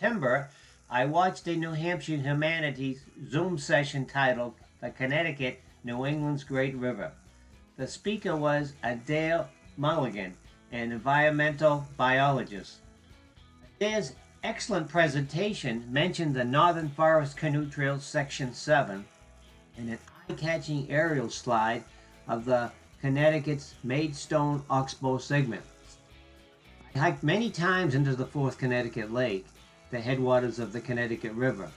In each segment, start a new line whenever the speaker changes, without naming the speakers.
September, I watched a New Hampshire Humanities Zoom session titled The Connecticut, New England's Great River. The speaker was Adair Muligan, an environmental biologist. Adair's excellent presentation mentioned the Northern Forest Canoe Trail Section 7 and an eye-catching aerial slide of the Connecticut's Maidstone oxbow segment. I hiked many times into the Fourth Connecticut Lake, the headwaters of the Connecticut River.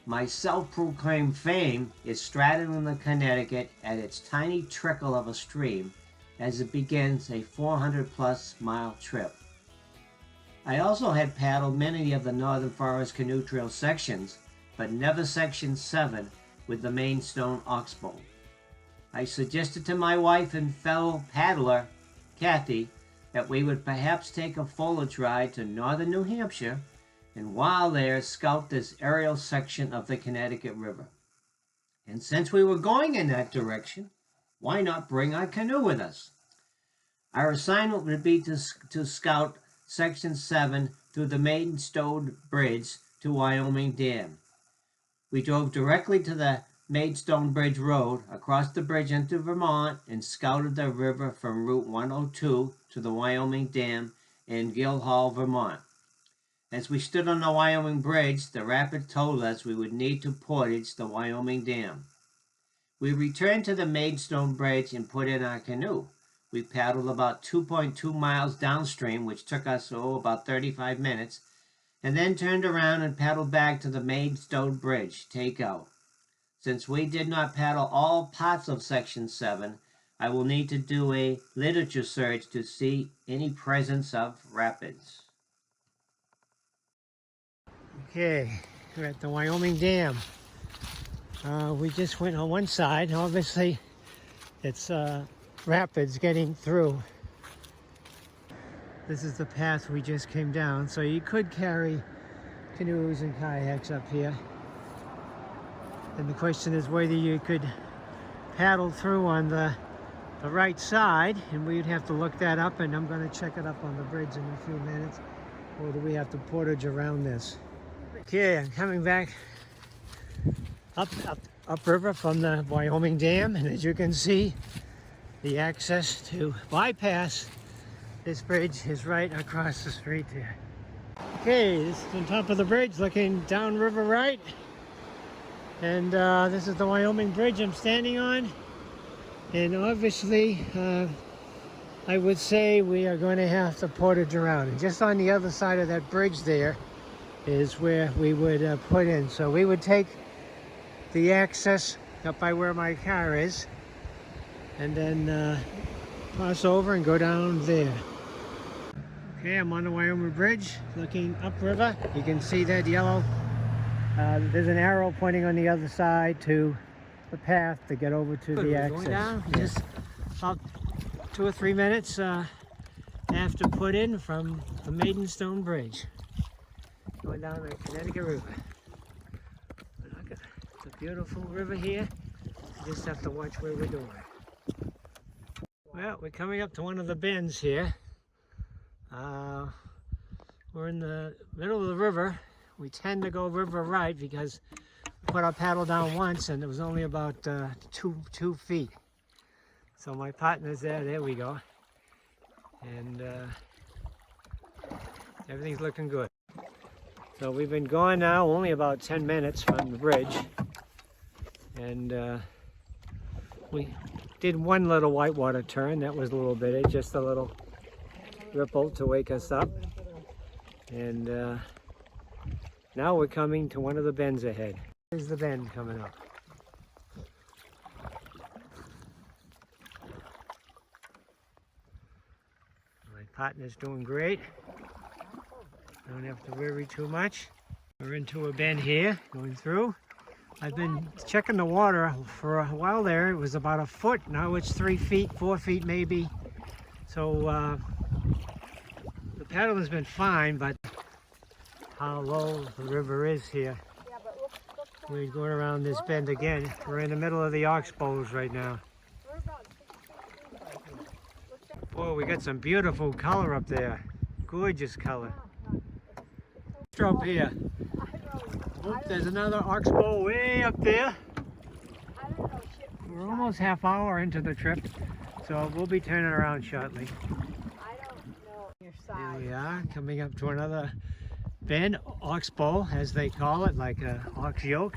My self-proclaimed fame is straddling the Connecticut at its tiny trickle of a stream as it begins a 400-plus mile trip. I also had paddled many of the Northern Forest Canoe Trail sections, but never Section 7 with the Maidstone oxbow. I suggested to my wife and fellow paddler, Kathy, that we would perhaps take a foliage ride to northern New Hampshire and while there scout this aerial section of the Connecticut River. And since we were going in that direction, why not bring our canoe with us? Our assignment would be to scout Section 7 through the Maidstone Bridge to Wyoming Dam. We drove directly to the Maidstone Bridge Road, across the bridge into Vermont, and scouted the river from Route 102 to the Wyoming Dam in Guildhall, Vermont. As we stood on the Wyoming Bridge, the rapid told us we would need to portage the Wyoming Dam. We returned to the Maidstone Bridge and put in our canoe. We paddled about 2.2 miles downstream, which took us about 35 minutes, and then turned around and paddled back to the Maidstone Bridge, takeout. Since we did not paddle all parts of Section 7, I will need to do a literature search to see any presence of rapids. Okay, we're at the Wyoming Dam. We just went on one side. Obviously, it's rapids getting through. This is the path we just came down, so you could carry canoes and kayaks up here. And the question is whether you could paddle through on the right side, and we'd have to look that up, and I'm going to check it up on the bridge in a few minutes, or do we have to portage around this? Okay, I'm coming back upriver from the Wyoming Dam, and as you can see, the access to bypass this bridge is right across the street there. Okay, this is on top of the bridge looking down river right. And this is the Wyoming Bridge I'm standing on. And obviously, I would say we are going to have to portage around. And just on the other side of that bridge there is where we would put in. So we would take the access up by where my car is and then cross over and go down there. Okay, I'm on the Wyoming Bridge looking upriver. You can see that yellow. There's an arrow pointing on the other side to the path to get over to the access. Going down, just about 2 or 3 minutes after put in from the Maidstone Bridge. Going down the Connecticut River. Look, it's a beautiful river here. You just have to watch where we're doing. Well, we're coming up to one of the bends here. We're in the middle of the river. We tend to go river right because we put our paddle down once and it was only about 2 feet. So my partner's there we go. And everything's looking good. So we've been gone now only about 10 minutes from the bridge. And we did one little whitewater turn. That was a little bitty, just a little ripple to wake us up. And now we're coming to one of the bends ahead. Here's the bend coming up. My partner's doing great. Don't have to worry too much. We're into a bend here, going through. I've been checking the water for a while there. It was about 1 foot. Now it's 3 feet, 4 feet maybe. So the paddle has been fine, but how low the river is here. We're going around this bend again. We're in the middle of the oxbows right now. Boy, we got some beautiful color up there. Gorgeous color.
Up here. Oh, there's another oxbow way up there. We're almost half hour into the trip, so we'll be turning around shortly. Here we are, coming up to another bend, oxbow as they call it, like a ox yoke.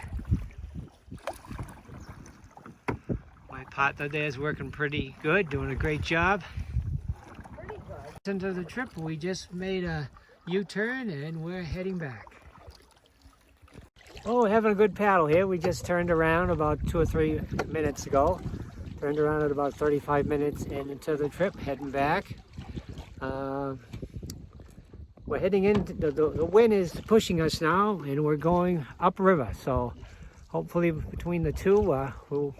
My partner there is working pretty good, doing a great job. Pretty good. Into the trip, we just made a U-turn and we're heading back. Oh, we're having a good paddle here. We just turned around about 2 or 3 minutes ago. Turned around at about 35 minutes into the trip, heading back. We're heading into the wind is pushing us now, and we're going upriver. So hopefully between the two, we'll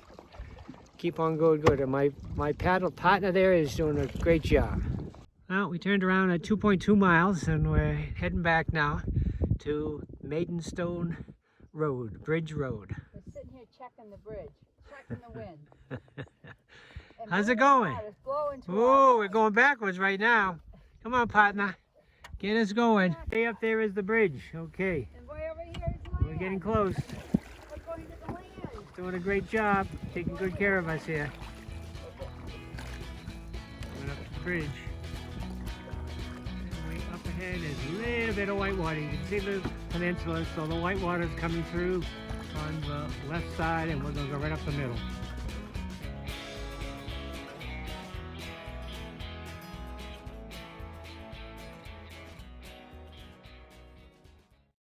keep on going good. And my paddle partner there is doing a great job. Well, we turned around at 2.2 miles, and we're heading back now to Maidstone Road, Bridge Road.
We're sitting here checking the bridge, checking the wind.
How's it going? Oh, we're going backwards right now. Come on, partner. Get us going. Way up there is the bridge. Okay.
And way over here is land.
We're getting close.
We're going to the land.
Doing a great job. Taking good care of us here. Going up the bridge. And way up ahead is a little bit of white water. You can see the peninsula, so the white water is coming through on the left side, and we're going to go right up the middle.